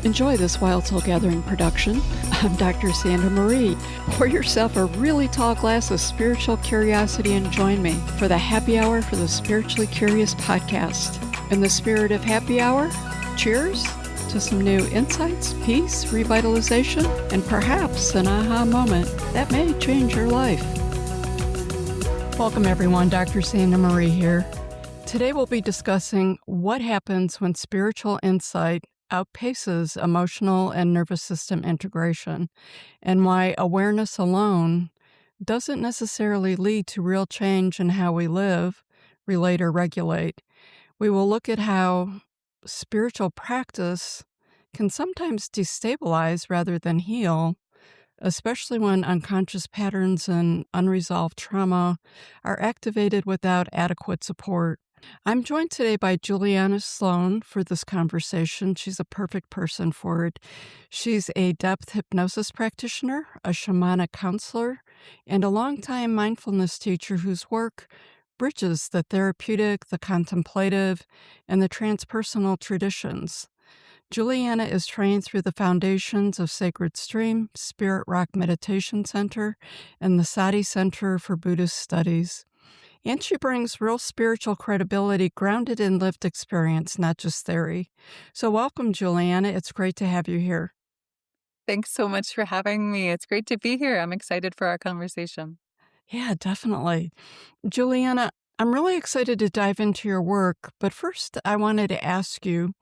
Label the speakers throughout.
Speaker 1: Enjoy this Wild Soul Gathering production. I'm Dr. Sandra Marie. Pour yourself a really tall glass of spiritual curiosity and join me for the Happy Hour for the Spiritually Curious podcast. In the spirit of happy hour, cheers to some new insights, peace, revitalization, and perhaps an aha moment that may change your life. Welcome everyone, Dr. Sandra Marie here. Today we'll be discussing what happens when spiritual insight outpaces emotional and nervous system integration, and why awareness alone doesn't necessarily lead to real change in how we live, relate, or regulate. We will look at how spiritual practice can sometimes destabilize rather than heal, especially when unconscious patterns and unresolved trauma are activated without adequate support. I'm joined today by Juliana Sloane for this conversation. She's a perfect person for it. She's a depth hypnosis practitioner, a shamanic counselor, and a longtime mindfulness teacher whose work bridges the therapeutic, the contemplative, and the transpersonal traditions. Juliana is trained through the foundations of Sacred Stream, Spirit Rock Meditation Center, and the Sati Center for Buddhist Studies. And she brings real spiritual credibility grounded in lived experience, not just theory. So welcome, Juliana. It's great to have you here.
Speaker 2: Thanks so much for having me. It's great to be here. I'm excited for our conversation.
Speaker 1: Yeah, definitely. Juliana, I'm really excited to dive into your work, but first I wanted to ask you,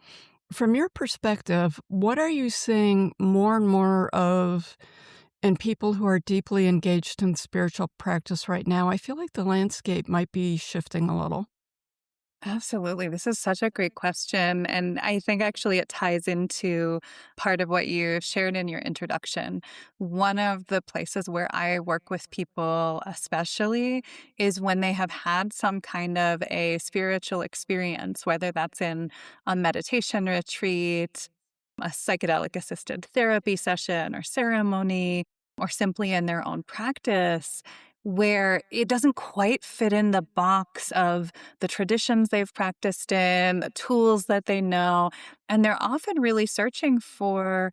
Speaker 1: from your perspective, what are you seeing more and more of in people who are deeply engaged in spiritual practice right now? I feel like the landscape might be shifting a little.
Speaker 2: Absolutely. This is such a great question. And I think actually it ties into part of what you shared in your introduction. One of the places where I work with people, especially, is when they have had some kind of a spiritual experience, whether that's in a meditation retreat, a psychedelic assisted therapy session or ceremony, or simply in their own practice, where it doesn't quite fit in the box of the traditions they've practiced in, the tools that they know. And they're often really searching for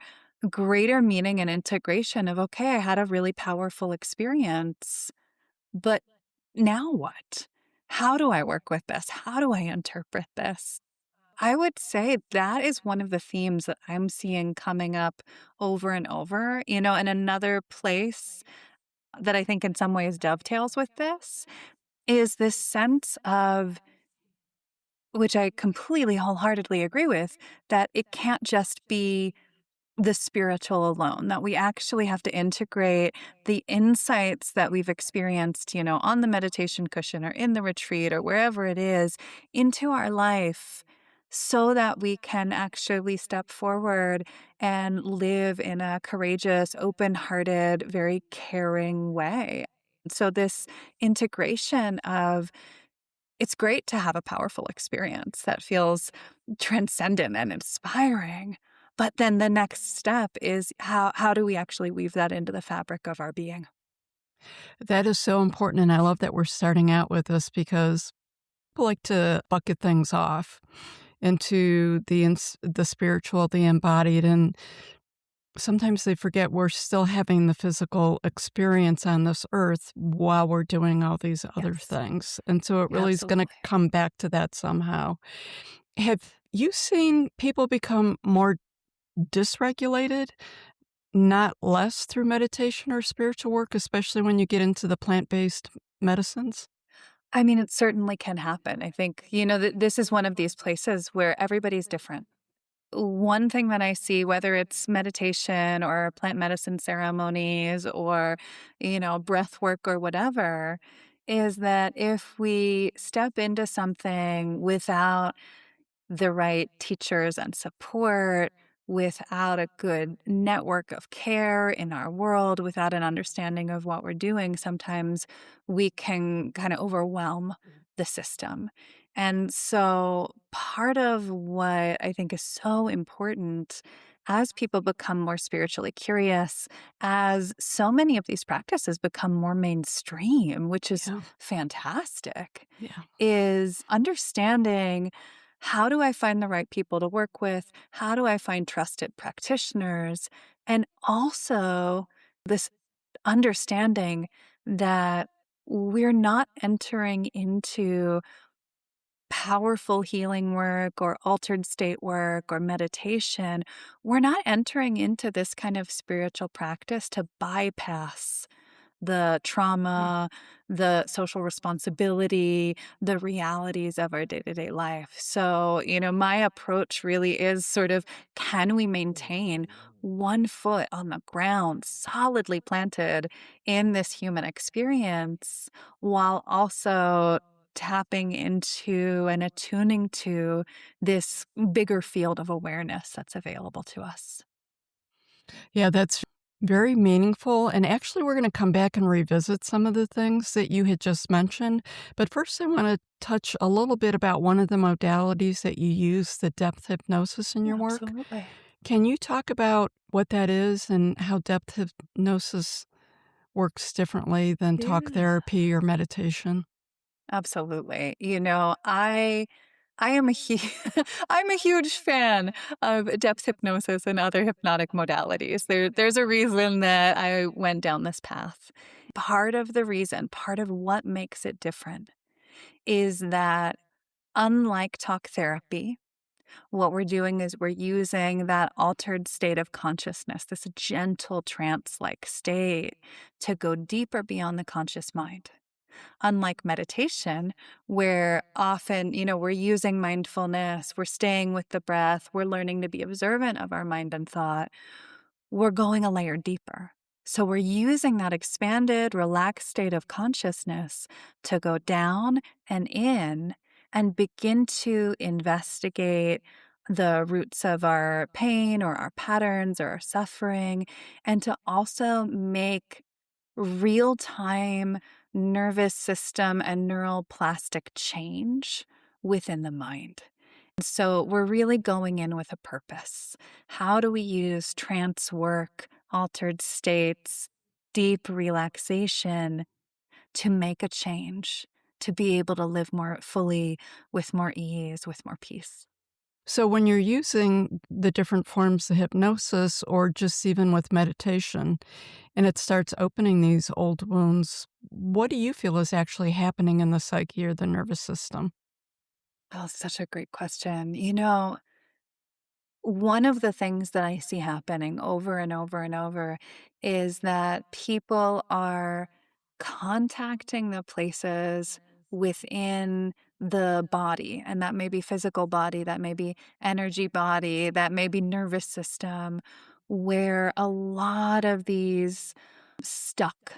Speaker 2: greater meaning and integration of, okay, I had a really powerful experience, but now what? How do I work with this? How do I interpret this? I would say that is one of the themes that I'm seeing coming up over and over. And another place that I think in some ways dovetails with this is this sense of, which I completely wholeheartedly agree with, that it can't just be the spiritual alone, that we actually have to integrate the insights that we've experienced, on the meditation cushion or in the retreat or wherever it is into our life so that we can actually step forward and live in a courageous, open-hearted, very caring way. So this integration of, it's great to have a powerful experience that feels transcendent and inspiring. But then the next step is how do we actually weave that into the fabric of our being?
Speaker 1: That is so important, and I love that we're starting out with this because people like to bucket things off into the spiritual, the embodied, and sometimes they forget we're still having the physical experience on this earth while we're doing all these other things. And so it really is going to come back to that somehow. Have you seen people become more dysregulated, not less, through meditation or spiritual work, especially when you get into the plant-based medicines?
Speaker 2: I mean, it certainly can happen. I think, this is one of these places where everybody's different. One thing that I see, whether it's meditation or plant medicine ceremonies or, breath work or whatever, is that if we step into something without the right teachers and support, without a good network of care in our world, without an understanding of what we're doing, sometimes we can kind of overwhelm the system. And so part of what I think is so important as people become more spiritually curious, as so many of these practices become more mainstream, which is fantastic, is understanding How do I find the right people to work with? How do I find trusted practitioners? And also, this understanding that we're not entering into powerful healing work or altered state work or meditation. We're not entering into this kind of spiritual practice to bypass the trauma, the social responsibility, the realities of our day to day life. So, my approach really is sort of, can we maintain one foot on the ground, solidly planted in this human experience, while also tapping into and attuning to this bigger field of awareness that's available to us?
Speaker 1: Yeah, that's very meaningful. And actually, we're going to come back and revisit some of the things that you had just mentioned. But first, I want to touch a little bit about one of the modalities that you use, the depth hypnosis in your work.
Speaker 2: Absolutely.
Speaker 1: Can you talk about what that is and how depth hypnosis works differently than talk
Speaker 2: Yeah.
Speaker 1: therapy or meditation?
Speaker 2: Absolutely. I am I'm a huge fan of depth hypnosis and other hypnotic modalities. There's a reason that I went down this path. Part of what makes it different is that, unlike talk therapy, what we're doing is we're using that altered state of consciousness, this gentle trance-like state, to go deeper beyond the conscious mind. Unlike meditation, where often, we're using mindfulness, we're staying with the breath, we're learning to be observant of our mind and thought, we're going a layer deeper. So we're using that expanded, relaxed state of consciousness to go down and in and begin to investigate the roots of our pain or our patterns or our suffering, and to also make real time nervous system and neural plastic change within the mind. So we're really going in with a purpose. How do we use trance work, altered states, deep relaxation to make a change, to be able to live more fully, with more ease, with more peace?
Speaker 1: So, when you're using the different forms of hypnosis or just even with meditation, and it starts opening these old wounds, what do you feel is actually happening in the psyche or the nervous system?
Speaker 2: Oh, such a great question. One of the things that I see happening over and over and over is that people are contacting the places within the body, and that may be physical body, that may be energy body, that may be nervous system, where a lot of these stuck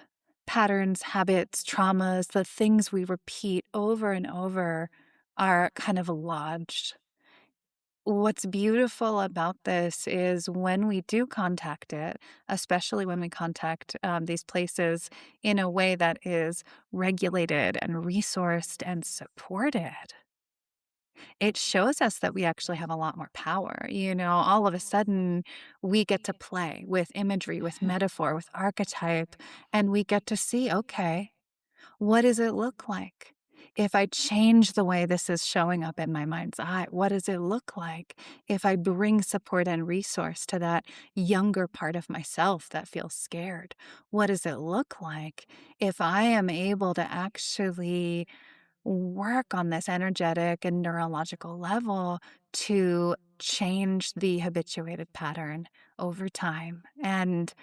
Speaker 2: patterns, habits, traumas, the things we repeat over and over are kind of lodged. What's beautiful about this is when we do contact it, especially when we contact these places in a way that is regulated and resourced and supported, it shows us that we actually have a lot more power. All of a sudden, we get to play with imagery, with metaphor, with archetype, and we get to see, okay, what does it look like? If I change the way this is showing up in my mind's eye, what does it look like if I bring support and resource to that younger part of myself that feels scared? What does it look like if I am able to actually work on this energetic and neurological level to change the habituated pattern over time? And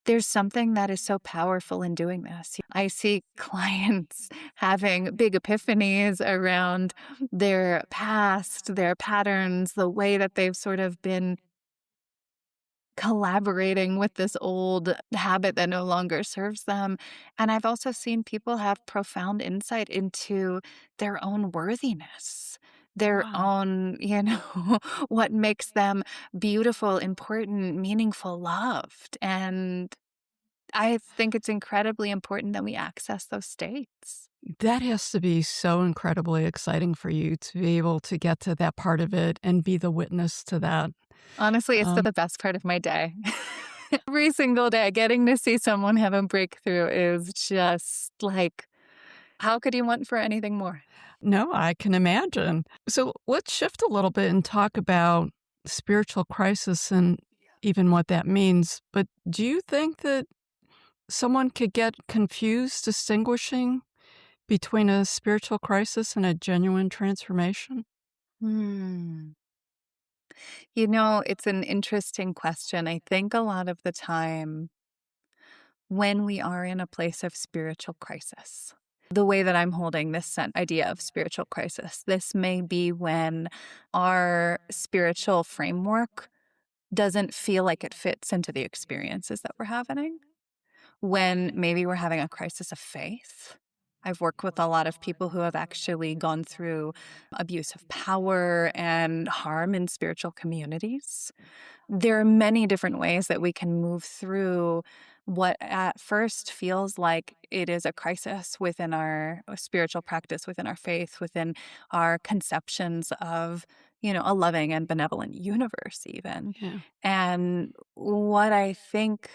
Speaker 2: there's something that is so powerful in doing this. I see clients having big epiphanies around their past, their patterns, the way that they've sort of been collaborating with this old habit that no longer serves them. And I've also seen people have profound insight into their own worthiness, their
Speaker 1: Wow.
Speaker 2: own, what makes them beautiful, important, meaningful, loved. And I think it's incredibly important that we access those states.
Speaker 1: That has to be so incredibly exciting for you to be able to get to that part of it and be the witness to that.
Speaker 2: Honestly, it's the
Speaker 1: Um,
Speaker 2: best part of my day. Every single day, getting to see someone have a breakthrough is just like, how could you want for anything more?
Speaker 1: No, I can imagine. So let's shift a little bit and talk about spiritual crisis and even what that means. But do you think that someone could get confused distinguishing between a spiritual crisis and a genuine transformation?
Speaker 2: Hmm. It's an interesting question. I think a lot of the time when we are in a place of spiritual crisis, the way that I'm holding this idea of spiritual crisis, this may be when our spiritual framework doesn't feel like it fits into the experiences that we're having. When maybe we're having a crisis of faith. I've worked with a lot of people who have actually gone through abuse of power and harm in spiritual communities. There are many different ways that we can move through what at first feels like it is a crisis within our spiritual practice, within our faith, within our conceptions of, a loving and benevolent universe, even.
Speaker 1: Yeah.
Speaker 2: And what I think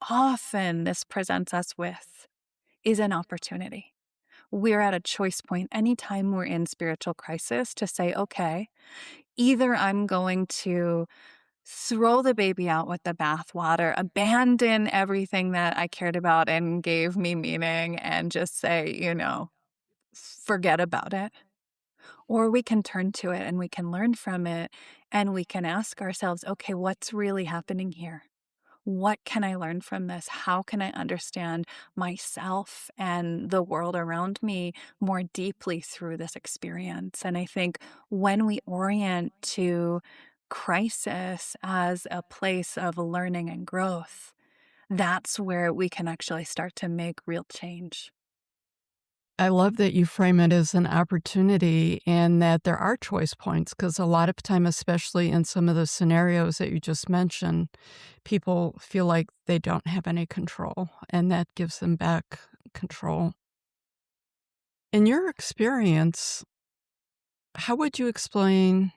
Speaker 2: often this presents us with is an opportunity. We're at a choice point anytime we're in spiritual crisis to say, okay, either I'm going to throw the baby out with the bathwater, abandon everything that I cared about and gave me meaning, and just say, forget about it. Or we can turn to it and we can learn from it and we can ask ourselves, okay, what's really happening here? What can I learn from this? How can I understand myself and the world around me more deeply through this experience? And I think when we orient to crisis as a place of learning and growth, that's where we can actually start to make real change.
Speaker 1: I love that you frame it as an opportunity and that there are choice points because a lot of time, especially in some of the scenarios that you just mentioned, people feel like they don't have any control and that gives them back control. In your experience, how would you explain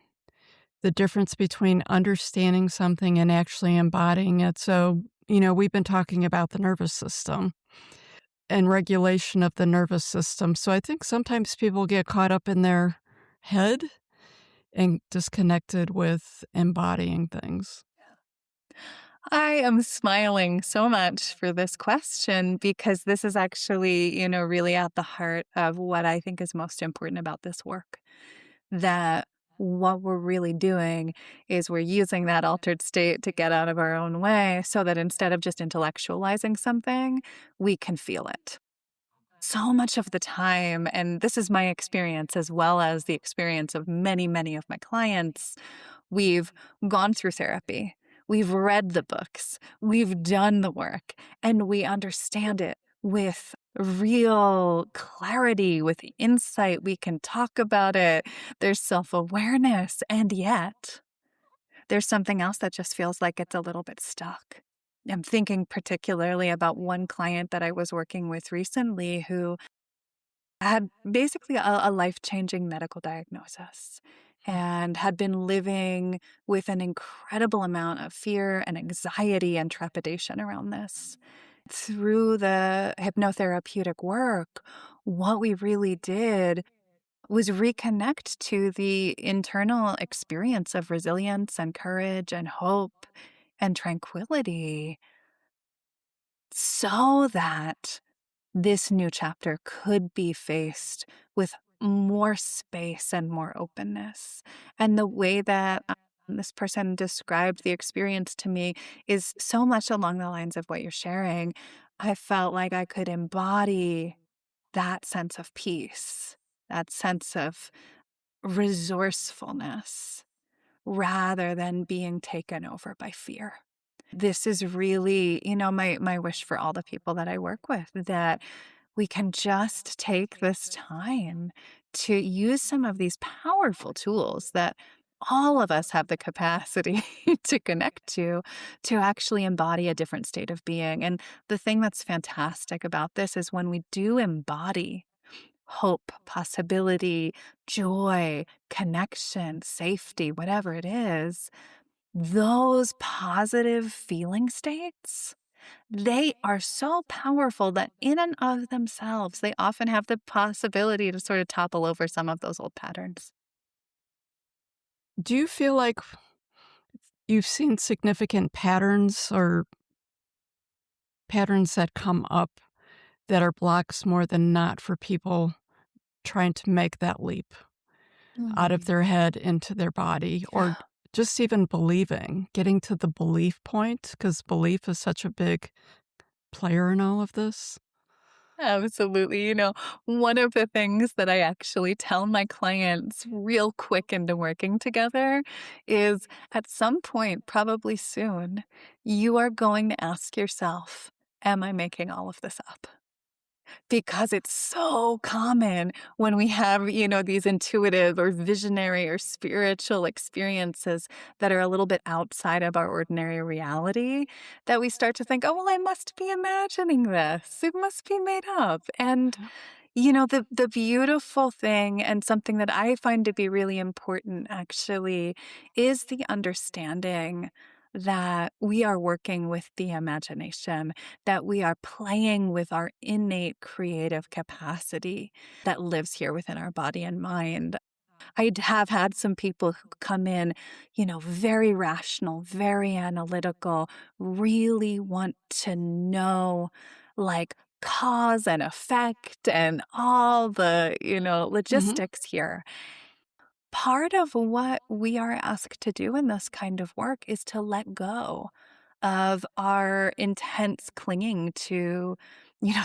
Speaker 1: the difference between understanding something and actually embodying it? So, we've been talking about the nervous system and regulation of the nervous system. So I think sometimes people get caught up in their head and disconnected with embodying things.
Speaker 2: I am smiling so much for this question because this is actually, really at the heart of what I think is most important about this work. That what we're really doing is we're using that altered state to get out of our own way so that instead of just intellectualizing something, we can feel it. So much of the time, and this is my experience as well as the experience of many, many of my clients, we've gone through therapy, we've read the books, we've done the work, and we understand it with real clarity, with insight. We can talk about it. There's self awareness. And yet, there's something else that just feels like it's a little bit stuck. I'm thinking particularly about one client that I was working with recently who had basically a life changing medical diagnosis and had been living with an incredible amount of fear and anxiety and trepidation around this. Through the hypnotherapeutic work, what we really did was reconnect to the internal experience of resilience and courage and hope and tranquility so that this new chapter could be faced with more space and more openness. And the way that this person described the experience to me is so much along the lines of what you're sharing. I felt like I could embody that sense of peace, that sense of resourcefulness, rather than being taken over by fear. This is really, my wish for all the people that I work with, that we can just take this time to use some of these powerful tools that all of us have the capacity to connect to actually embody a different state of being. And the thing that's fantastic about this is when we do embody hope, possibility, joy, connection, safety, whatever it is, those positive feeling states they are so powerful that in and of themselves, they often have the possibility to sort of topple over some of those old patterns.
Speaker 1: Do you feel like you've seen significant patterns or patterns that come up that are blocks more than not for people trying to make that leap out of
Speaker 2: Mm.
Speaker 1: their head into their body, or just even believing, getting to the belief point? Because belief is such a big player in all of this.
Speaker 2: Absolutely. One of the things that I actually tell my clients real quick into working together is at some point, probably soon, you are going to ask yourself, am I making all of this up? Because it's so common when we have, these intuitive or visionary or spiritual experiences that are a little bit outside of our ordinary reality that we start to think, oh, well, I must be imagining this. It must be made up. And the beautiful thing and something that I find to be really important actually is the understanding that we are working with the imagination, that we are playing with our innate creative capacity that lives here within our body and mind. Have had some people who come in, very rational, very analytical, really want to know, like, cause and effect and all the,
Speaker 1: Mhm.
Speaker 2: logistics here. Part of what we are asked to do in this kind of work is to let go of our intense clinging to,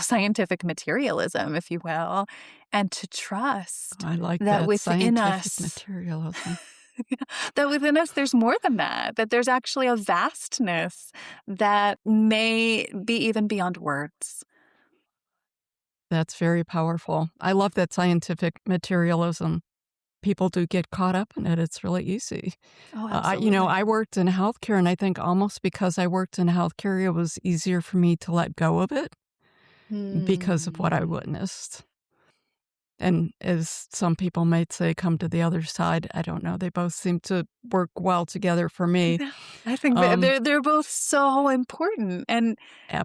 Speaker 2: scientific materialism, if you will, and to trust
Speaker 1: I like
Speaker 2: that
Speaker 1: that,
Speaker 2: within
Speaker 1: scientific
Speaker 2: us,
Speaker 1: materialism.
Speaker 2: that within us there's more than that there's actually a vastness that may be even beyond words.
Speaker 1: That's very powerful. I love that scientific materialism. People do get caught up in it. It's really easy.
Speaker 2: Oh,
Speaker 1: I
Speaker 2: absolutely.
Speaker 1: worked in healthcare, and I think almost because I worked in healthcare, it was easier for me to let go of it because of what I
Speaker 2: Hmm.
Speaker 1: witnessed. And as some people might say, come to the other side. I don't know. They both seem to work well together for me.
Speaker 2: Yeah, I think that
Speaker 1: Um,
Speaker 2: they're both so important, and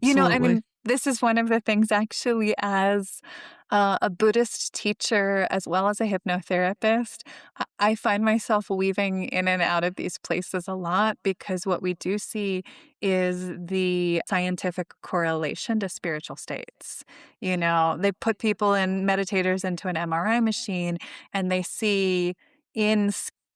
Speaker 2: I
Speaker 1: Absolutely.
Speaker 2: mean, this is one of the things actually as a Buddhist teacher as well as a hypnotherapist, I find myself weaving in and out of these places a lot because what we do see is the scientific correlation to spiritual states. They put people and meditators into an MRI machine, and they see in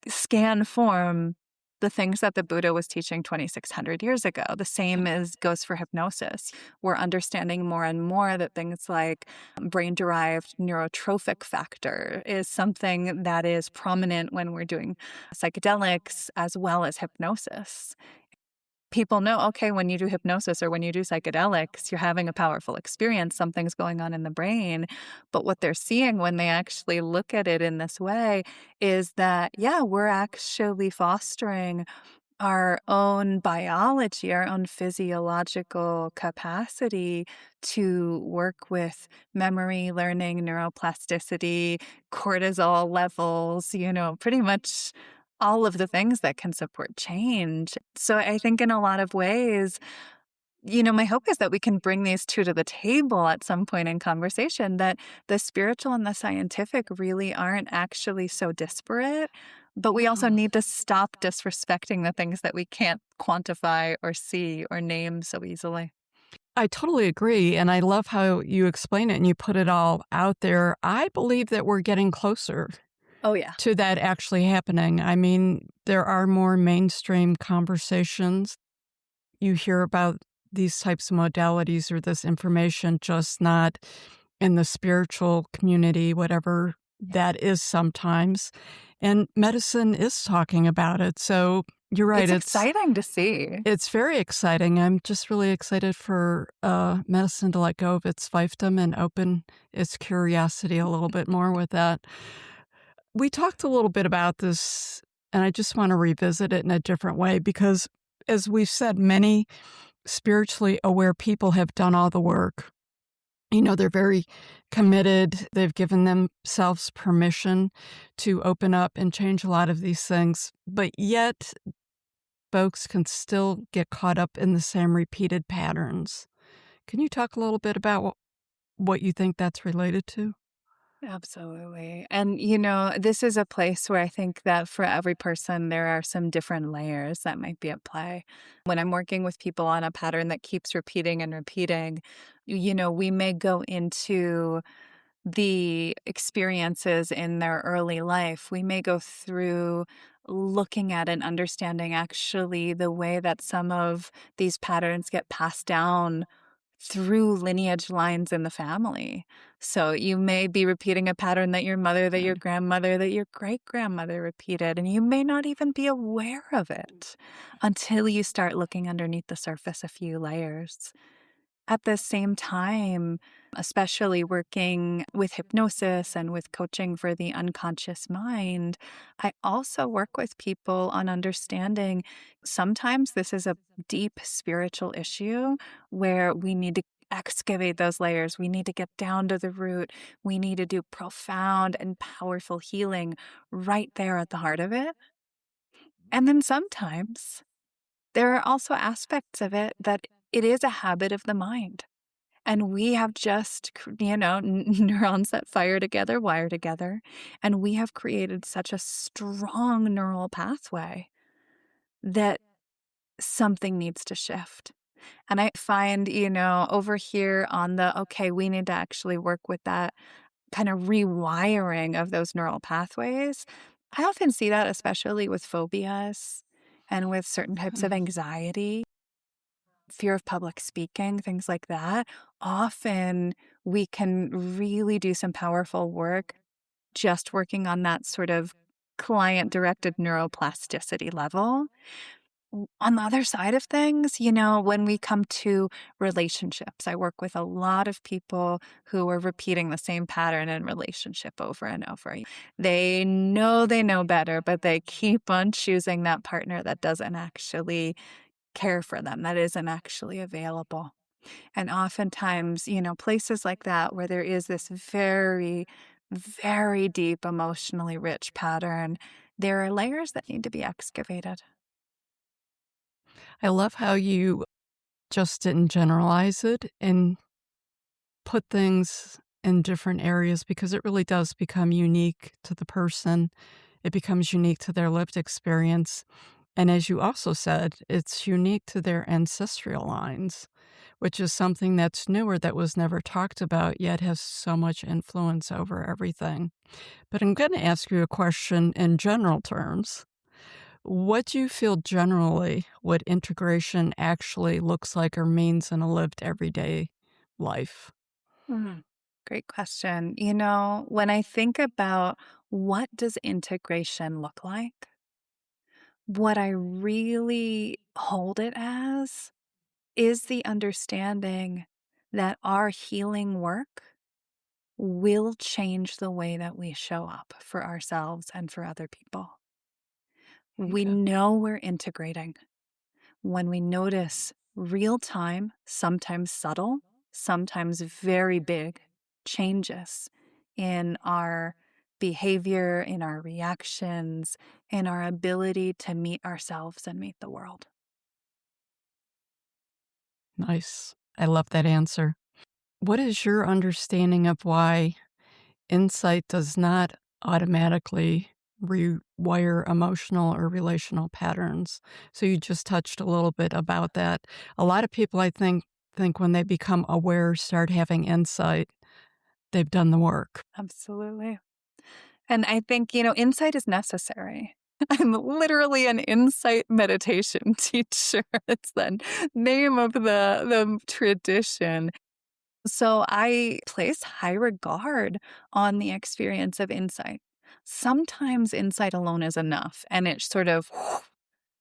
Speaker 2: scan form the things that the Buddha was teaching 2,600 years ago. The same as goes for hypnosis. We're understanding more and more that things like brain-derived neurotrophic factor is something that is prominent when we're doing psychedelics as well as hypnosis. People know, okay, when you do hypnosis or when you do psychedelics, you're having a powerful experience, something's going on in the brain. But what they're seeing when they actually look at it in this way is that, yeah, we're actually fostering our own biology, our own physiological capacity to work with memory, learning, neuroplasticity, cortisol levels, pretty much all of the things that can support change. So I think in a lot of ways, my hope is that we can bring these two to the table at some point in conversation, that the spiritual and the scientific really aren't actually so disparate, but we also
Speaker 1: No.
Speaker 2: need to stop disrespecting the things that we can't quantify or see or name so easily.
Speaker 1: I totally agree, and I love how you explain it and you put it all out there. I believe that we're getting closer
Speaker 2: Oh, yeah.
Speaker 1: to that actually happening. I mean, there are more mainstream conversations. You hear about these types of modalities or this information, just not in the spiritual community, whatever that is sometimes. And medicine is talking about it. So you're right.
Speaker 2: It's
Speaker 1: It's
Speaker 2: exciting to see.
Speaker 1: it's very exciting. I'm just really excited for medicine to let go of its fiefdom and open its curiosity a little bit more with that. We talked a little bit about this, and I just want to revisit it in a different way because, as we've said, many spiritually aware people have done all the work. They're very committed. They've given themselves permission to open up and change a lot of these things. But yet, folks can still get caught up in the same repeated patterns. Can you talk a little bit about what you think that's related to?
Speaker 2: Absolutely. And, this is a place where I think that for every person, there are some different layers that might be at play. When I'm working with people on a pattern that keeps repeating and repeating, we may go into the experiences in their early life. We may go through looking at and understanding actually the way that some of these patterns get passed down through lineage lines in the family. So you may be repeating a pattern that your mother, that your grandmother, that your great grandmother repeated, and you may not even be aware of it until you start looking underneath the surface a few layers. At the same time, especially working with hypnosis and with coaching for the unconscious mind, I also work with people on understanding sometimes this is a deep spiritual issue where we need to excavate those layers. We need to get down to the root. We need to do profound and powerful healing right there at the heart of it. And then sometimes there are also aspects of it that it is a habit of the mind. And we have just, neurons that fire together, wire together. And we have created such a strong neural pathway that something needs to shift. And I find, over here on okay, we need to actually work with that kind of rewiring of those neural pathways. I often see that, especially with phobias and with certain types of anxiety, fear of public speaking, things like that. Often we can really do some powerful work just working on that sort of client directed neuroplasticity level. On the other side of things, when we come to relationships, I work with a lot of people who are repeating the same pattern in relationship over and over. They know better, but they keep on choosing that partner that doesn't actually care for them, that isn't actually available. And oftentimes, places like that where there is this very, very deep, emotionally rich pattern, there are layers that need to be excavated.
Speaker 1: I love how you just didn't generalize it and put things in different areas because it really does become unique to the person. It becomes unique to their lived experience. And as you also said, it's unique to their ancestral lines, which is something that's newer that was never talked about yet has so much influence over everything. But I'm going to ask you a question in general terms. What do you feel generally what integration actually looks like or means in a lived everyday life?
Speaker 2: Mm, Great question. When I think about what does integration look like, what I really hold it as is the understanding that our healing work will change the way that we show up for ourselves and for other people. We
Speaker 1: Okay.
Speaker 2: know we're integrating when we notice real time, sometimes subtle, sometimes very big changes in our behavior, in our reactions, in our ability to meet ourselves and meet the world.
Speaker 1: Nice. I love that answer. What is your understanding of why insight does not automatically rewire emotional or relational patterns? So you just touched a little bit about that. A lot of people, I think when they become aware, start having insight, they've done the work.
Speaker 2: Absolutely. And I think, insight is necessary. I'm literally an insight meditation teacher. It's the name of the tradition. So I place high regard on the experience of insight. Sometimes insight alone is enough and it sort of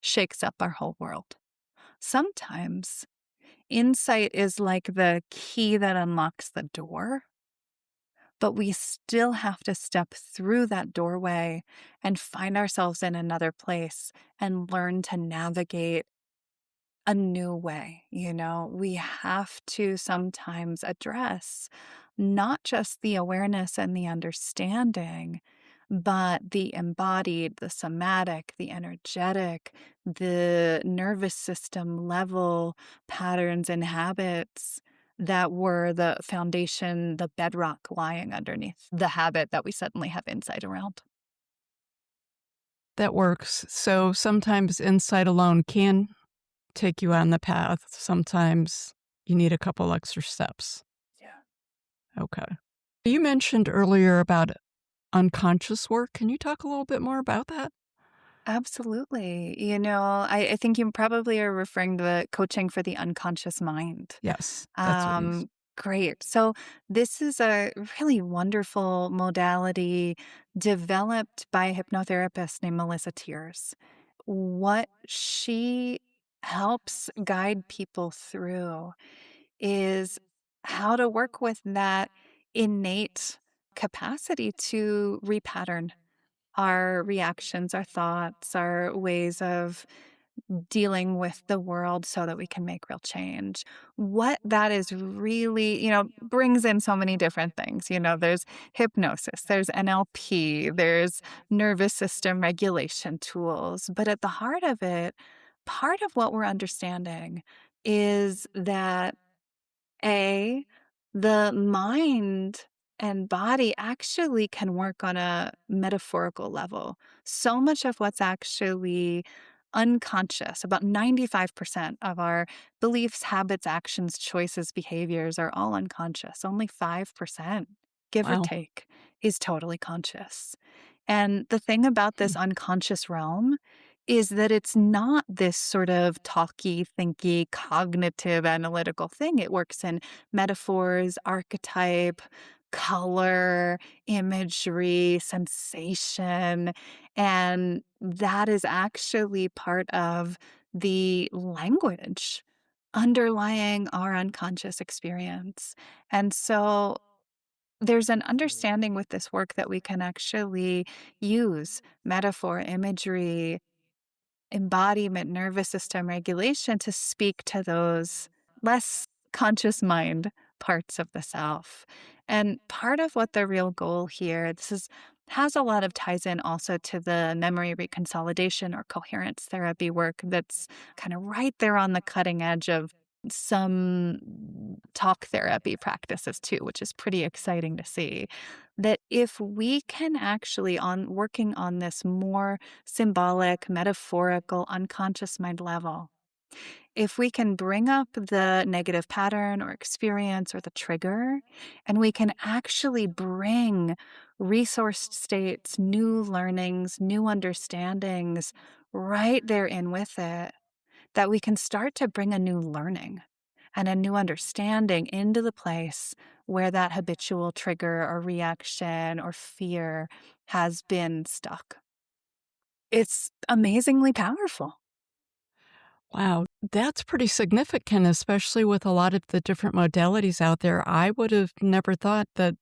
Speaker 2: shakes up our whole world. Sometimes insight is like the key that unlocks the door, but we still have to step through that doorway and find ourselves in another place and learn to navigate a new way. We have to sometimes address not just the awareness and the understanding, but the embodied, the somatic, the energetic, the nervous system level patterns and habits that were the foundation, the bedrock lying underneath the habit that we suddenly have insight around.
Speaker 1: That works. So sometimes insight alone can take you on the path. Sometimes you need a couple extra steps.
Speaker 2: Yeah.
Speaker 1: Okay. You mentioned earlier about unconscious work. Can you talk a little bit more about that?
Speaker 2: Absolutely. I think you probably are referring to the coaching for the unconscious mind.
Speaker 1: Yes, that's what you.
Speaker 2: Great. So, this is a really wonderful modality developed by a hypnotherapist named Melissa Tiers. What she helps guide people through is how to work with that innate capacity to repattern our reactions, our thoughts, our ways of dealing with the world so that we can make real change. What that is really, brings in so many different things. There's hypnosis, there's NLP, there's nervous system regulation tools. But at the heart of it, part of what we're understanding is that a, the mind and body actually can work on a metaphorical level. So much of what's actually unconscious, about 95% of our beliefs, habits, actions, choices, behaviors are all unconscious. Only 5%, give or
Speaker 1: Wow.
Speaker 2: take, is totally conscious. And the thing about this unconscious realm is that it's not this sort of talky, thinky, cognitive, analytical thing. It works in metaphors, archetype, color, imagery, sensation. And that is actually part of the language underlying our unconscious experience. And so there's an understanding with this work that we can actually use metaphor, imagery, embodiment, nervous system regulation to speak to those less conscious mind parts of the self. And part of what the real goal here, this is has a lot of ties in also to the memory reconsolidation or coherence therapy work that's kind of right there on the cutting edge of some talk therapy practices too, which is pretty exciting to see. That if we can actually on working on this more symbolic, metaphorical, unconscious mind level, if we can bring up the negative pattern or experience or the trigger, and we can actually bring resourced states, new learnings, new understandings right there in with it, that we can start to bring a new learning and a new understanding into the place where that habitual trigger or reaction or fear has been stuck. It's amazingly powerful.
Speaker 1: Wow, that's pretty significant, especially with a lot of the different modalities out there. I would have never thought that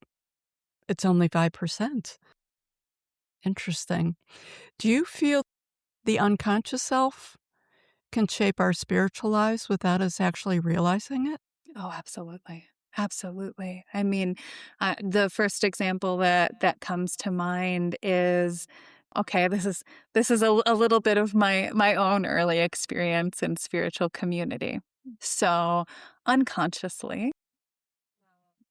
Speaker 1: it's only 5%. Interesting. Do you feel the unconscious self can shape our spiritual lives without us actually realizing it?
Speaker 2: Oh, absolutely. Absolutely. I mean, the first example that comes to mind is okay. This is a little bit of my own early experience in spiritual community. So unconsciously,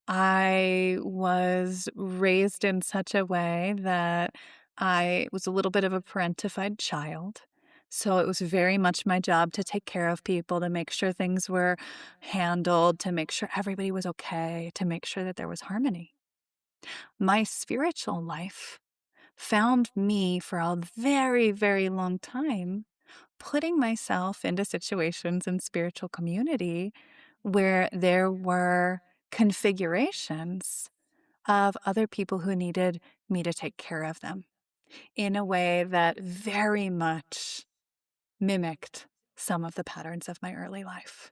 Speaker 2: I was raised in such a way that I was a little bit of a parentified child. So it was very much my job to take care of people, to make sure things were handled, to make sure everybody was okay, to make sure that there was harmony. My spiritual life found me for a very, very long time putting myself into situations in spiritual community where there were configurations of other people who needed me to take care of them in a way that very much mimicked some of the patterns of my early life.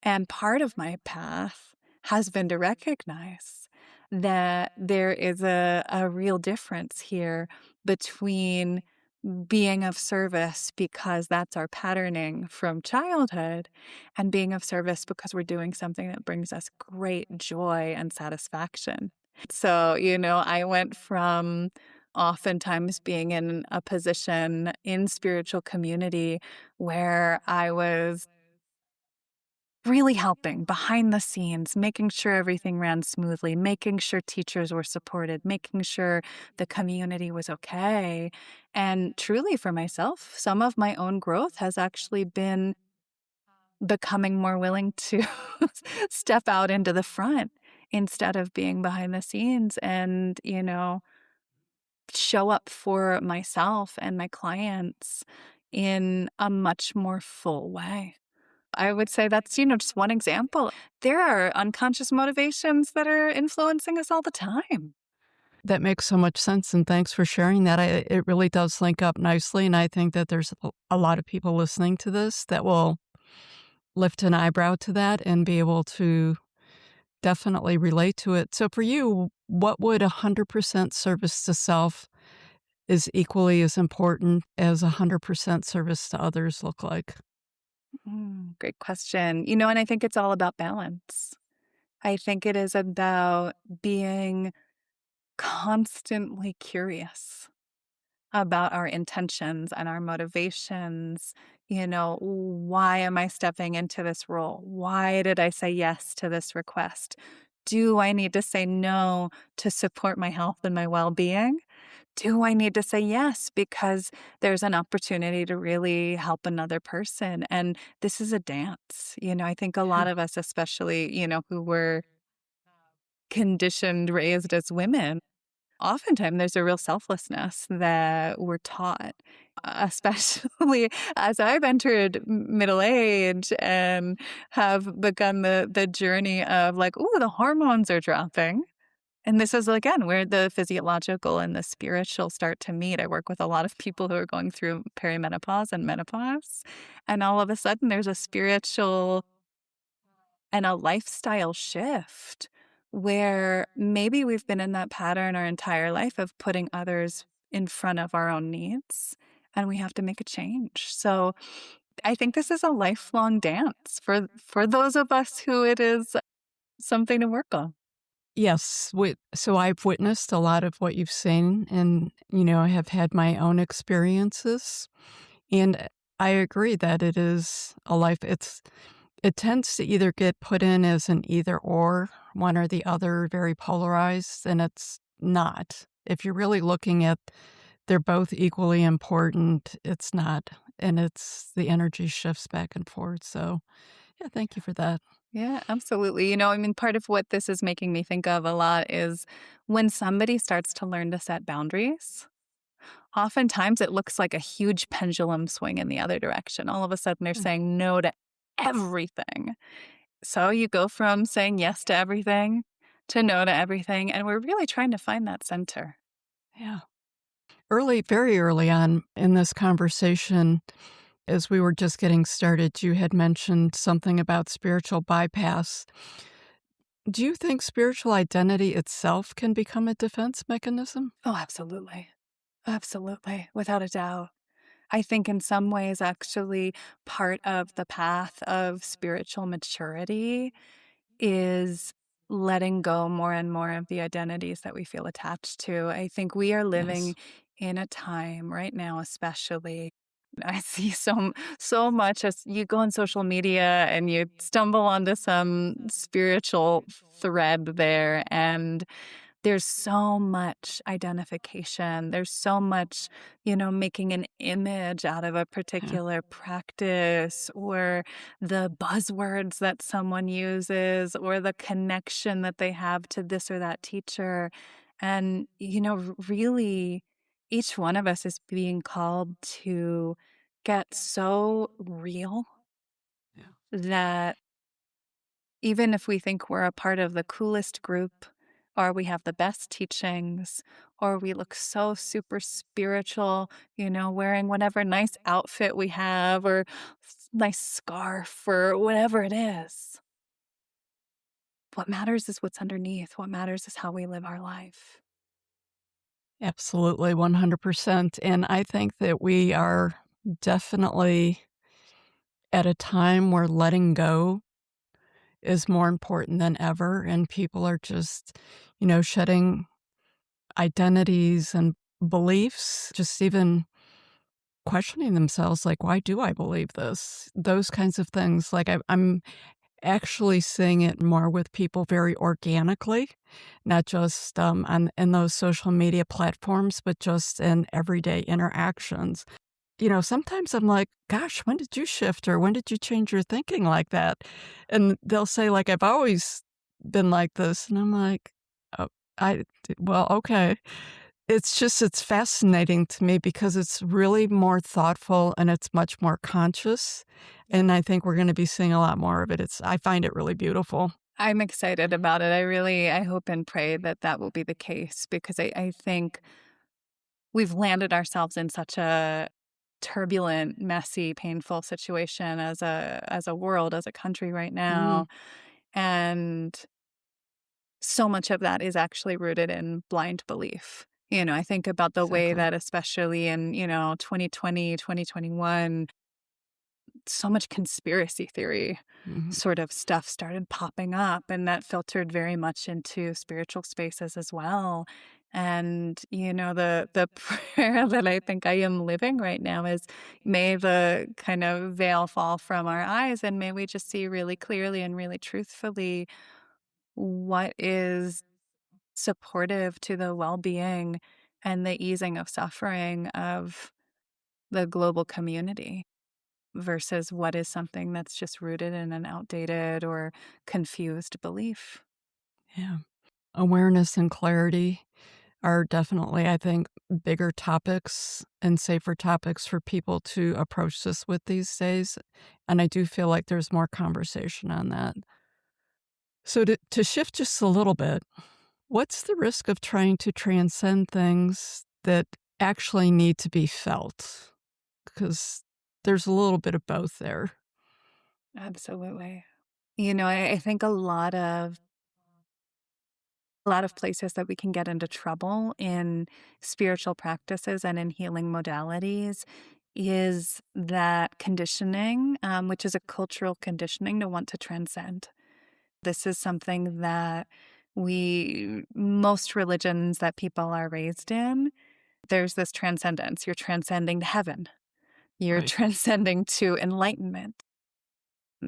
Speaker 2: And part of my path has been to recognize that there is a real difference here between being of service because that's our patterning from childhood and being of service because we're doing something that brings us great joy and satisfaction. So, I went from oftentimes being in a position in spiritual community where I was really helping behind the scenes, making sure everything ran smoothly, making sure teachers were supported, making sure the community was okay. And truly for myself, some of my own growth has actually been becoming more willing to step out into the front instead of being behind the scenes and, show up for myself and my clients in a much more full way. I would say that's, just one example. There are unconscious motivations that are influencing us all the time.
Speaker 1: That makes so much sense, and thanks for sharing that. It really does link up nicely, and I think that there's a lot of people listening to this that will lift an eyebrow to that and be able to definitely relate to it. So for you, what would 100% service to self is equally as important as 100% service to others look like?
Speaker 2: Great question. And I think it's all about balance. I think it is about being constantly curious about our intentions and our motivations. Why am I stepping into this role? Why did I say yes to this request? Do I need to say no to support my health and my well being? Do I need to say yes because there's an opportunity to really help another person? And this is a dance. I think a lot of us, especially, who were conditioned, raised as women, oftentimes there's a real selflessness that we're taught, especially as I've entered middle age and have begun the journey of like, ooh, the hormones are dropping. And this is again where the physiological and the spiritual start to meet. I work with a lot of people who are going through perimenopause and menopause. And all of a sudden there's a spiritual and a lifestyle shift where maybe we've been in that pattern our entire life of putting others in front of our own needs, and we have to make a change. So I think this is a lifelong dance for those of us who it is something to work on.
Speaker 1: Yes, so I've witnessed a lot of what you've seen and, I have had my own experiences, and I agree that it is a life it tends to either get put in as an either or, one or the other, very polarized, and it's not. If you're really looking at they're both equally important, it's not, and it's the energy shifts back and forth, so, yeah, thank you for that.
Speaker 2: Yeah, absolutely. Part of what this is making me think of a lot is when somebody starts to learn to set boundaries, oftentimes it looks like a huge pendulum swing in the other direction. All of a sudden, they're
Speaker 1: Mm,
Speaker 2: saying no to everything. So you go from saying yes to everything to no to everything. And we're really trying to find that center.
Speaker 1: yeah. Very early on in this conversation, as we were just getting started, you had mentioned something about spiritual bypass. Do you think spiritual identity itself can become a defense mechanism?
Speaker 2: Oh, absolutely. Absolutely. Without a doubt. I think in some ways, actually, part of the path of spiritual maturity is letting go more and more of the identities that we feel attached to. I think we are living
Speaker 1: Yes.
Speaker 2: in a time right now, especially. I see so much as you go on social media and you stumble onto some spiritual thread there, and there's so much identification. There's so much, making an image out of a
Speaker 1: Yeah.
Speaker 2: particular practice or the buzzwords that someone uses or the connection that they have to this or that teacher. And, really, each one of us is being called to get so real
Speaker 1: Yeah.
Speaker 2: that even if we think we're a part of the coolest group, or we have the best teachings, or we look so super spiritual, wearing whatever nice outfit we have, or nice scarf, or whatever it is, what matters is what's underneath. What matters is how we live our life.
Speaker 1: Absolutely, 100%. And I think that we are definitely at a time where letting go is more important than ever. And people are just, shedding identities and beliefs, just even questioning themselves, like, "Why do I believe this?" Those kinds of things, like, I'm actually seeing it more with people very organically, not just, on in those social media platforms, but just in everyday interactions. Sometimes I'm like, "Gosh, when did you shift or when did you change your thinking like that?" And they'll say, like, "I've always been like this," and I'm like, "Oh, well, okay." It's fascinating to me because it's really more thoughtful and it's much more conscious,
Speaker 2: Yeah.
Speaker 1: and I think we're gonna be seeing a lot more of it. I find it really beautiful.
Speaker 2: I'm excited about it. I hope and pray that that will be the case because I think we've landed ourselves in such a turbulent, messy, painful situation as a world, as a country right
Speaker 1: Mm,
Speaker 2: now. And so much of that is actually rooted in blind belief. I think about the way
Speaker 1: exactly.
Speaker 2: that especially in, 2020, 2021, so much conspiracy theory
Speaker 1: Mhm.
Speaker 2: sort of stuff started popping up, and that filtered very much into spiritual spaces as well. And the prayer that I think I am living right now is, may the kind of veil fall from our eyes, and may we just see really clearly and really truthfully what is supportive to the well-being and the easing of suffering of the global community versus what is something that's just rooted in an outdated or confused belief.
Speaker 1: Yeah. Awareness and clarity are definitely, I think, bigger topics and safer topics for people to approach this with these days, and I do feel like there's more conversation on that. So to shift just a little bit, what's the risk of trying to transcend things that actually need to be felt? Because there's a little bit of both there.
Speaker 2: Absolutely. I think a lot of places that we can get into trouble in spiritual practices and in healing modalities is that conditioning, which is a cultural conditioning to want to transcend. This is something that most religions that people are raised in, there's this transcendence. You're transcending to heaven. You're
Speaker 1: Right.
Speaker 2: transcending to enlightenment.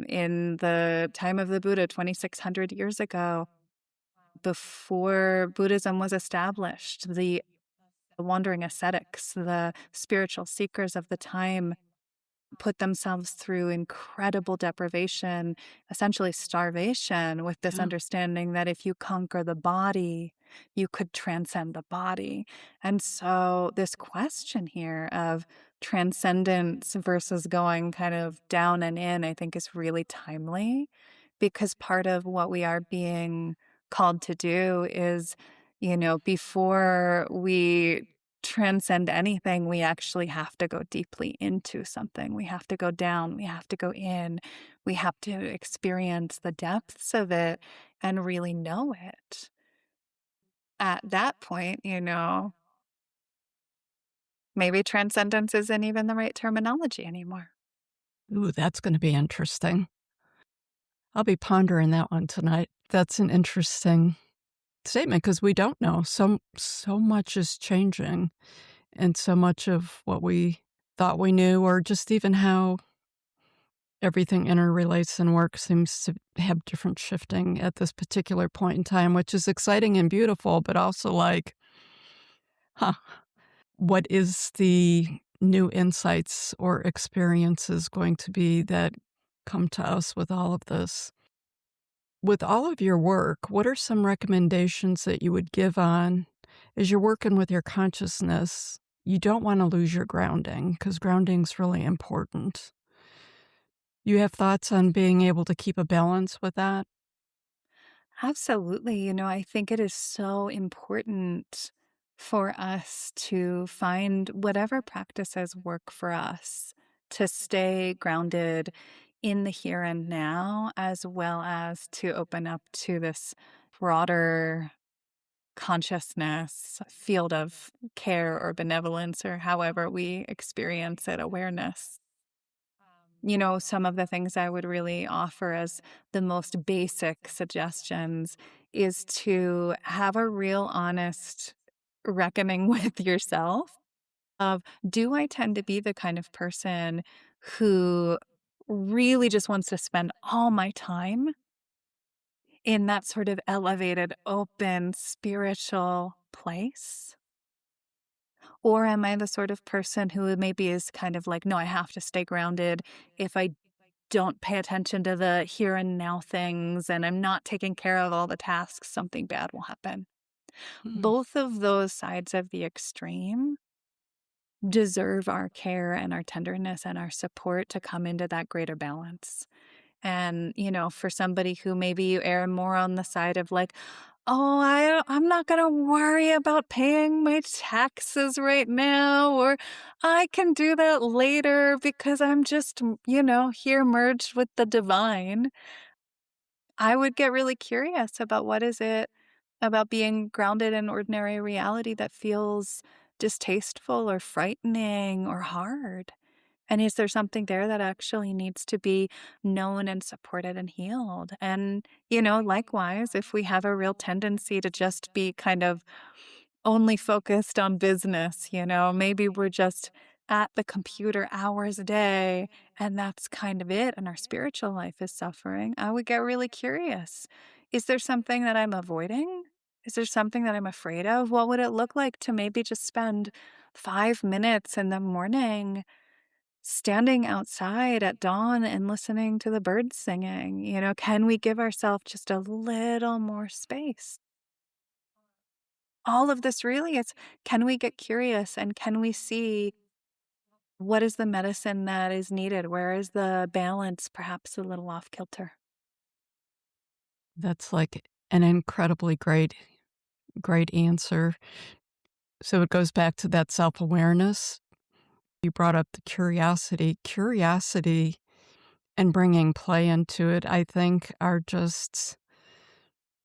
Speaker 2: In the time of the Buddha, 2,600 years ago, before Buddhism was established, the wandering ascetics, the spiritual seekers of the time, put themselves through incredible deprivation, essentially starvation, with this
Speaker 1: Yeah.
Speaker 2: understanding that if you conquer the body, you could transcend the body. And so, this question here of transcendence versus going kind of down and in, I think is really timely because part of what we are being called to do is, before we transcend anything, we actually have to go deeply into something. We have to go down, we have to go in, we have to experience the depths of it and really know it. At that point, maybe transcendence isn't even the right terminology anymore.
Speaker 1: Ooh, that's gonna be interesting. I'll be pondering that one tonight. That's an interesting statement because we don't know. So much is changing, and so much of what we thought we knew, or just even how everything interrelates and works, seems to have different shifting at this particular point in time, which is exciting and beautiful, but also like, huh, what is the new insights or experiences going to be that come to us with all of this? With all of your work, what are some recommendations that you would give on as you're working with your consciousness? You don't want to lose your grounding because grounding's really important. You have thoughts on being able to keep a balance with that?
Speaker 2: Absolutely. I think it is so important for us to find whatever practices work for us to stay grounded in the here and now, as well as to open up to this broader consciousness field of care or benevolence, or however we experience it, awareness. Some of the things I would really offer as the most basic suggestions is to have a real honest reckoning with yourself of, do I tend to be the kind of person who really just wants to spend all my time in that sort of elevated, open, spiritual place? Or am I the sort of person who maybe is kind of like, no, I have to stay grounded. If I don't pay attention to the here and now things and I'm not taking care of all the tasks, something bad will happen.
Speaker 1: Hmm.
Speaker 2: Both of those sides of the extreme deserve our care and our tenderness and our support to come into that greater balance. And, for somebody who maybe you err more on the side of like, oh, I'm not going to worry about paying my taxes right now, or I can do that later because I'm just, here merged with the divine. I would get really curious about what is it about being grounded in ordinary reality that feels distasteful or frightening or hard? And is there something there that actually needs to be known and supported and healed? And, likewise, if we have a real tendency to just be kind of only focused on business, maybe we're just at the computer hours a day and that's kind of it, and our spiritual life is suffering, I would get really curious. Is there something that I'm avoiding? Is there something that I'm afraid of? What would it look like to maybe just spend 5 minutes in the morning standing outside at dawn and listening to the birds singing? Can we give ourselves just a little more space? All of this really is, can we get curious and can we see what is the medicine that is needed? Where is the balance perhaps a little off kilter?
Speaker 1: That's like an incredibly great answer. So it goes back to that self-awareness. You brought up the curiosity. Curiosity and bringing play into it, I think, are just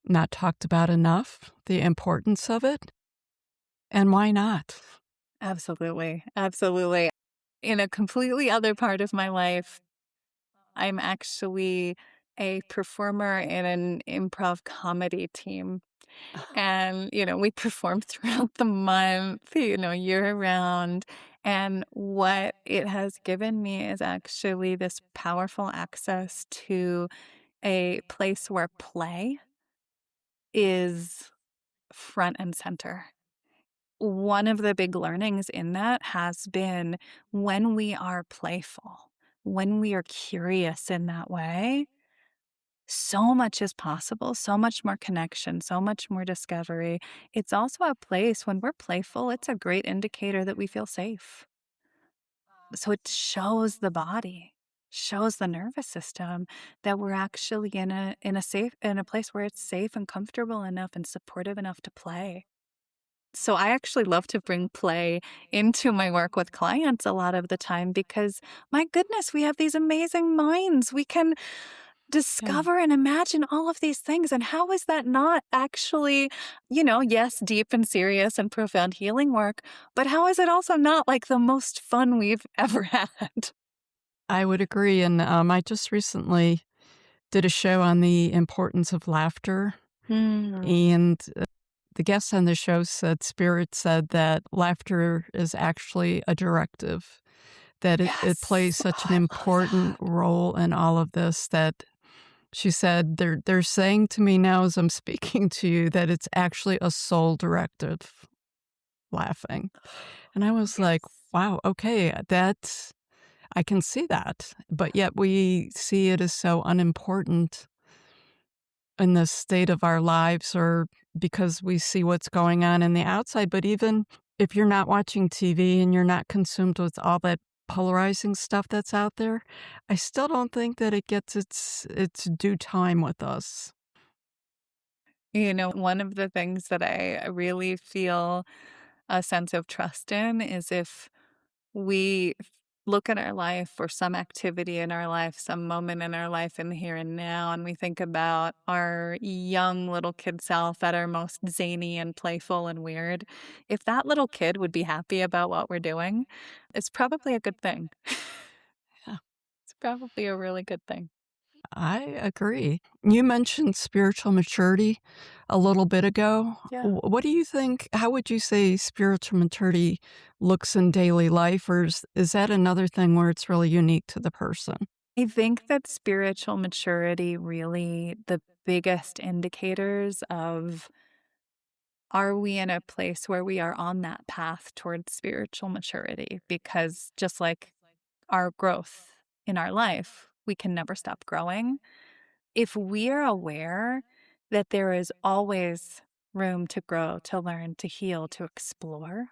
Speaker 1: not talked about enough, the importance of it, and why not?
Speaker 2: Absolutely. Absolutely. In a completely other part of my life, I'm actually a performer in an improv comedy team. And, we perform throughout the month, year round. And what it has given me is actually this powerful access to a place where play is front and center. One of the big learnings in that has been, when we are playful, when we are curious in that way, so much is possible, so much more connection, so much more discovery. It's also a place when we're playful, it's a great indicator that we feel safe. So it shows the body, shows the nervous system that we're actually in a place where it's safe and comfortable enough and supportive enough to play. So I actually love to bring play into my work with clients a lot of the time because, my goodness, we have these amazing minds. We can
Speaker 1: Yeah.
Speaker 2: discover and imagine all of these things. And how is that not actually, yes, deep and serious and profound healing work, but how is it also not like the most fun we've ever had?
Speaker 1: I would agree, and, I just recently did a show on the importance of laughter,
Speaker 2: Hmm.
Speaker 1: and, the guest on the show said Spirit said that laughter is actually a directive, that it plays
Speaker 2: Yes. Oh,
Speaker 1: such an
Speaker 2: I love
Speaker 1: important
Speaker 2: that.
Speaker 1: role in all of this that she said, "They're saying to me now as I'm speaking to you that it's actually a soul directive, laughing." And I was like,
Speaker 2: Yes.
Speaker 1: "Wow, okay, that's I can see that." But yet we see it as so unimportant in the state of our lives, or because we see what's going on in the outside. But even if you're not watching TV and you're not consumed with all that polarizing stuff that's out there, I still don't think that it gets its due time with us.
Speaker 2: One of the things that I really feel a sense of trust in is if we look at our life or some activity in our life, some moment in our life in the here and now, and we think about our young little kid self at our most zany and playful and weird. If that little kid would be happy about what we're doing, it's probably a good thing.
Speaker 1: Yeah.
Speaker 2: It's probably a really good thing.
Speaker 1: I agree. You mentioned spiritual maturity a little bit ago.
Speaker 2: Yeah.
Speaker 1: What do you think? How would you say spiritual maturity looks in daily life, or is that another thing where it's really unique to the person?
Speaker 2: I think that spiritual maturity really the biggest indicators of are we in a place where we are on that path towards spiritual maturity? Because just like our growth in our life, we can never stop growing. If we are aware that there is always room to grow, to learn, to heal, to explore,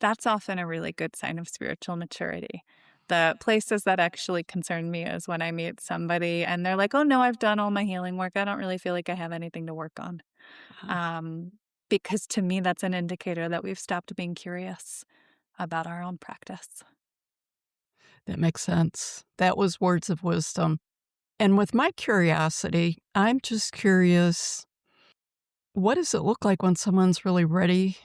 Speaker 2: that's often a really good sign of spiritual maturity. The places that actually concern me is when I meet somebody and they're like, oh, no, I've done all my healing work. I don't really feel like I have anything to work on.
Speaker 1: Ah,
Speaker 2: Um, because to me, that's an indicator that we've stopped being curious about our own practice.
Speaker 1: that makes sense. That was words of wisdom. And with my curiosity, I'm just curious, what does it look like when someone's really ready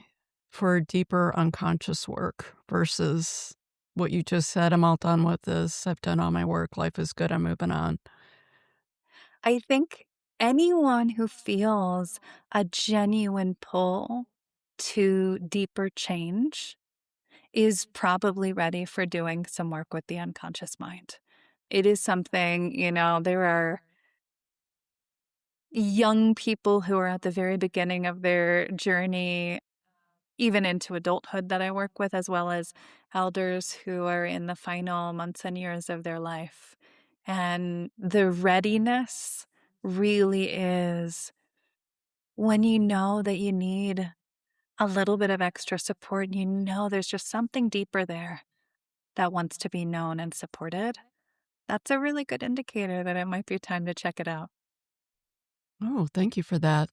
Speaker 1: for deeper unconscious work versus what you just said? I'm all done with this. I've done all my work. Life is good. I'm moving on.
Speaker 2: I think anyone who feels a genuine pull to deeper change is probably ready for doing some work with the unconscious mind. It is something, there are young people who are at the very beginning of their journey, even into adulthood, that I work with, as well as elders who are in the final months and years of their life. And the readiness really is when you know that you need a little bit of extra support, and you know there's just something deeper there that wants to be known and supported. That's a really good indicator that it might be time to check it out.
Speaker 1: Oh, thank you for that.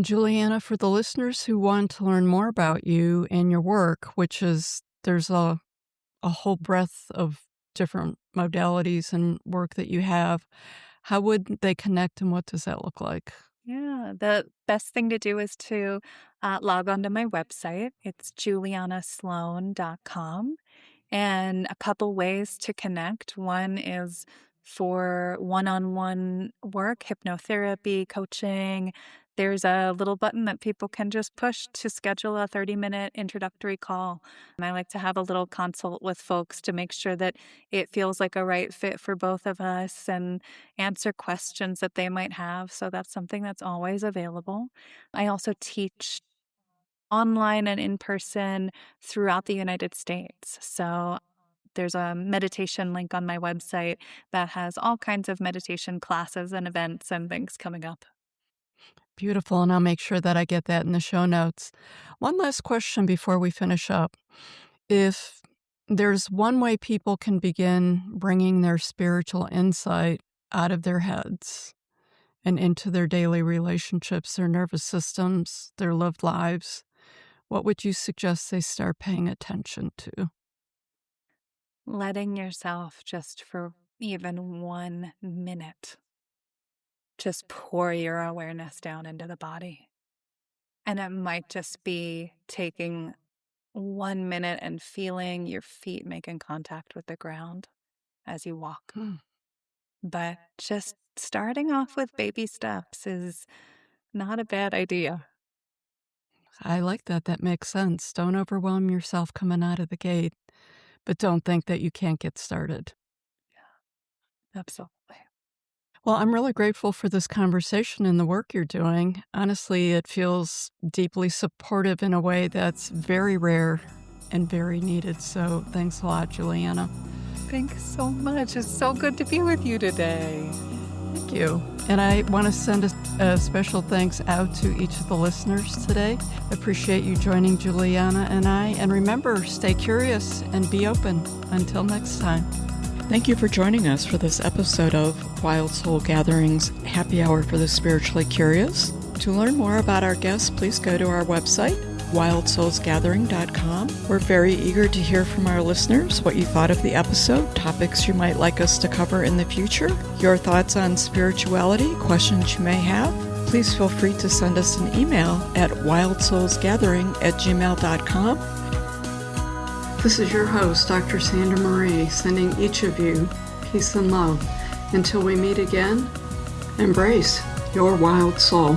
Speaker 1: Juliana, for the listeners who want to learn more about you and your work, which is there's a whole breadth of different modalities and work that you have, how would they connect and what does that look like?
Speaker 2: Yeah, the best thing to do is to log on to my website. It's julianasloane.com. And a couple ways to connect. One is for one-on-one work, hypnotherapy, coaching. There's a little button that people can just push to schedule a 30-minute introductory call. And I like to have a little consult with folks to make sure that it feels like a right fit for both of us and answer questions that they might have. So that's something that's always available. I also teach online and in person throughout the United States. So there's a meditation link on my website that has all kinds of meditation classes and events and things coming up.
Speaker 1: Beautiful, and I'll make sure that I get that in the show notes. One last question before we finish up. If there's one way people can begin bringing their spiritual insight out of their heads and into their daily relationships, their nervous systems, their lived lives, what would you suggest they start paying attention to?
Speaker 2: Letting yourself just for even 1 minute, just pour your awareness down into the body. And it might just be taking 1 minute and feeling your feet making contact with the ground as you walk.
Speaker 1: Hmm,
Speaker 2: But just starting off with baby steps is not a bad idea.
Speaker 1: I like that. That makes sense. Don't overwhelm yourself coming out of the gate, but don't think that you can't get started.
Speaker 2: Absolutely.
Speaker 1: Well, I'm really grateful for this conversation and the work you're doing. Honestly, it feels deeply supportive in a way that's very rare and very needed. So thanks a lot, Juliana.
Speaker 2: Thanks so much. It's so good to be with you today.
Speaker 1: Thank you. And I want to send a special thanks out to each of the listeners today. Appreciate you joining Juliana and I. And remember, stay curious and be open. Until next time. Thank you for joining us for this episode of Wild Soul Gatherings Happy Hour for the Spiritually Curious. To learn more about our guests, please go to our website, wildsoulsgathering.com. We're very eager to hear from our listeners what you thought of the episode, topics you might like us to cover in the future, your thoughts on spirituality, questions you may have. Please feel free to send us an email at wildsoulsgathering@gmail.com. This is your host, Dr. Sandra Marie, sending each of you peace and love Until we meet again, embrace your wild soul.